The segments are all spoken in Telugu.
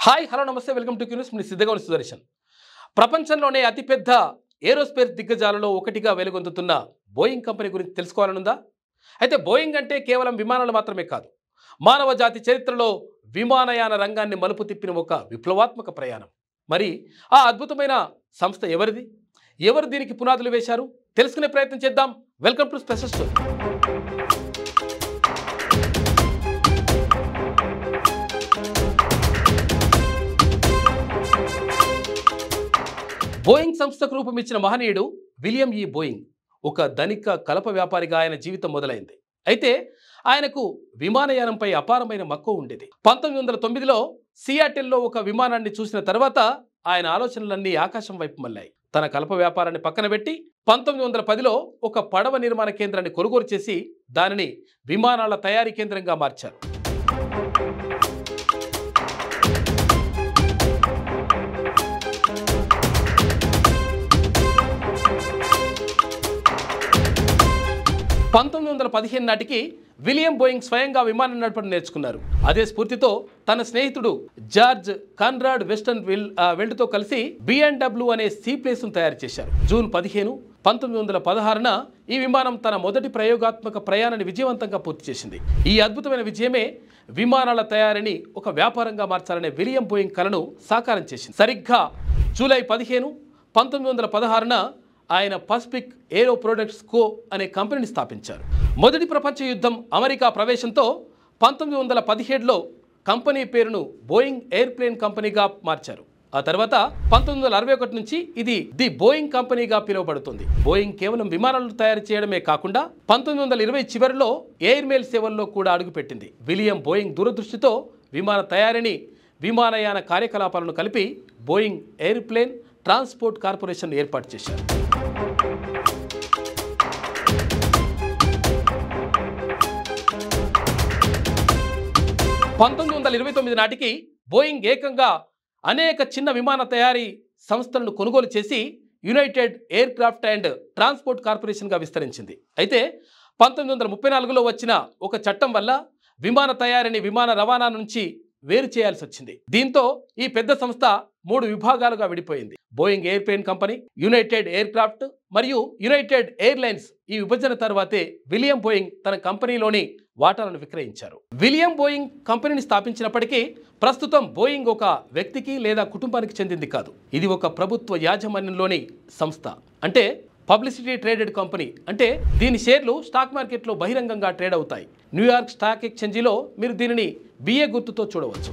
హాయ్ హలో నమస్తే వెల్కమ్ టు క్యూన్యూస్. మీ సిద్ధగౌని సుదర్శన్. ప్రపంచంలోనే అతిపెద్ద ఏరోస్పేస్ దిగ్గజాలలో ఒకటిగా వెలుగొందుతున్న బోయింగ్ కంపెనీ గురించి తెలుసుకోవాలనుందా? అయితే బోయింగ్ అంటే కేవలం విమానాలు మాత్రమే కాదు, మానవ జాతి చరిత్రలో విమానయాన రంగాన్ని మలుపు తిప్పిన ఒక విప్లవాత్మక ప్రయాణం. మరి ఆ అద్భుతమైన సంస్థ ఎవరిది? ఎవరు దీనికి పునాదులు వేశారు? తెలుసుకునే ప్రయత్నం చేద్దాం. Welcome to special story. Boeing సంస్థకు రూపమిచ్చిన మహనీయుడు విలియం ఈ బోయింగ్. ఒక ధనిక కలప వ్యాపారిగా ఆయన జీవితం మొదలైంది. అయితే ఆయనకు విమానయానంపై అపారమైన మక్కువ ఉండేది. 1909లో సియాటిల్లో ఒక విమానాన్ని చూసిన తర్వాత ఆయన ఆలోచనలన్నీ ఆకాశం వైపు మళ్ళాయి. తన కలప వ్యాపారాన్ని పక్కన పెట్టి 1910లో ఒక పడవ నిర్మాణ కేంద్రాన్ని కొనుగోలు చేసి దానిని విమానాల తయారీ కేంద్రంగా మార్చారు. నాటికి విలియం బోయింగ్ స్వయంగా విమానం నడపడం నేర్చుకున్నారు. అదే స్ఫూర్తితో తన స్నేహితుడు జార్జ్ కాన్రాడ్ వెస్టన్ వెల్డ్తో కలిసి B&W అనే సీప్లేస్ను తయారు చేశారు. జూన్ 15, 1916న ఈ విమానం తన మొదటి ప్రయోగాత్మక ప్రయాణాన్ని విజయవంతంగా పూర్తి చేసింది. ఈ అద్భుతమైన విజయమే విమానాల తయారీని ఒక వ్యాపారంగా మార్చాలనే విలియం బోయింగ్ కలను సాకారం చేసింది. సరిగ్గా జూలై 15, 1916న ఆయన పసిఫిక్ ఏరో ప్రొడక్ట్స్ కో అనే కంపెనీని స్థాపించారు. మొదటి ప్రపంచ యుద్ధం అమెరికా ప్రవేశంతో 1917లో కంపెనీ పేరును బోయింగ్ ఎయిర్ప్లేన్ కంపెనీగా మార్చారు. ఆ తర్వాత 1961 నుంచి ఇది ది బోయింగ్ కంపెనీగా పిలువబడుతుంది. బోయింగ్ కేవలం విమానాలను తయారు చేయడమే కాకుండా 1920 చివరిలో ఎయిర్మెయిల్ సేవల్లో కూడా అడుగుపెట్టింది. విలియం బోయింగ్ దూరదృష్టితో విమాన తయారీని విమానయాన కార్యకలాపాలను కలిపి బోయింగ్ ఎయిర్ప్లేన్ ట్రాన్స్పోర్ట్ కార్పొరేషన్ ఏర్పాటు చేశారు. 1929 నాటికి బోయింగ్ ఏకంగా అనేక చిన్న విమాన తయారీ సంస్థలను కొనుగోలు చేసి United Aircraft and Transport కార్పొరేషన్గా విస్తరించింది. అయితే 1934లో వచ్చిన ఒక చట్టం వల్ల విమాన తయారీని విమాన రవాణా నుంచి వేరు చేయాల్సి వచ్చింది. దీంతో ఈ పెద్ద సంస్థ 3 విభాగాలుగా విడిపోయింది. Boeing airplane company, United air craft మరియు యునైటెడ్ ఎయిర్లైన్స్. ఈ విభజన తర్వాతే విలియం బోయింగ్ తన కంపెనీలోని వాటాలను విక్రయించారు. విలియం బోయింగ్ కంపెనీని స్థాపించినప్పటికీ ప్రస్తుతం బోయింగ్ ఒక వ్యక్తికి లేదా కుటుంబానికి చెందింది కాదు. ఇది ఒక ప్రభుత్వ యాజమాన్యంలోని సంస్థ. అంటే పబ్లిసిటీ ట్రేడెడ్ కంపెనీ. అంటే దీని షేర్లు స్టాక్ మార్కెట్లో బహిరంగంగా ట్రేడ్ అవుతాయి. న్యూయార్క్ స్టాక్ ఎక్స్చేంజిలో మీరు దీనిని BA గుర్తుతో చూడవచ్చు.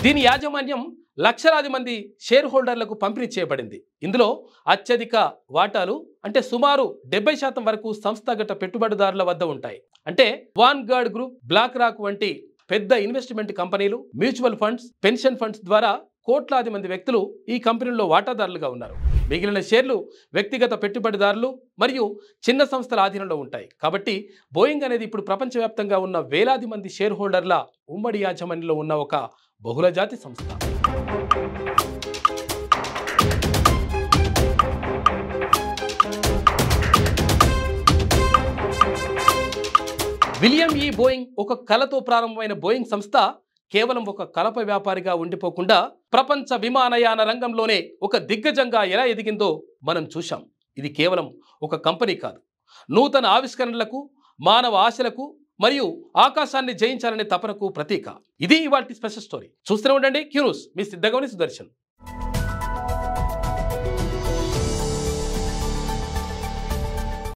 దీని యాజమాన్యం లక్షలాది మంది షేర్ హోల్డర్లకు పంపిణీ చేయబడింది. ఇందులో అత్యధిక వాటాలు అంటే సుమారు 70% వరకు సంస్థాగత పెట్టుబడిదారుల వద్ద ఉంటాయి. అంటే వాన్గార్డ్ గ్రూప్, బ్లాక్ రాక్ వంటి పెద్ద ఇన్వెస్ట్మెంట్ కంపెనీలు, మ్యూచువల్ ఫండ్స్, పెన్షన్ ఫండ్స్ ద్వారా కోట్లాది మంది వ్యక్తులు ఈ కంపెనీల్లో వాటాదారులుగా ఉన్నారు. మిగిలిన షేర్లు వ్యక్తిగత పెట్టుబడిదారులు మరియు చిన్న సంస్థల ఆధీనంలో ఉంటాయి. కాబట్టి బోయింగ్ అనేది ఇప్పుడు ప్రపంచవ్యాప్తంగా ఉన్న వేలాది మంది షేర్ హోల్డర్ల ఉమ్మడి యాజమాన్యంలో ఉన్న ఒక బహుళజాతి సంస్థ. విలియం ఈ బోయింగ్ ఒక కలతో ప్రారంభమైన బోయింగ్ సంస్థ కేవలం ఒక కలప వ్యాపారిగా ఉండిపోకుండా ప్రపంచ విమానయాన రంగంలోనే ఒక దిగ్గజంగా ఎలా ఎదిగిందో మనం చూశాం. ఇది కేవలం ఒక కంపెనీ కాదు, నూతన ఆవిష్కరణలకు, మానవ ఆశలకు మరియు ఆకాశాన్ని జయించాలనే తపనకు ప్రతీక. ఇది ఇవాల్టి స్పెషల్ స్టోరీ. చూస్తూనే ఉండండి క్యూన్యూస్. మీ సిద్ధగౌని సుదర్శన్.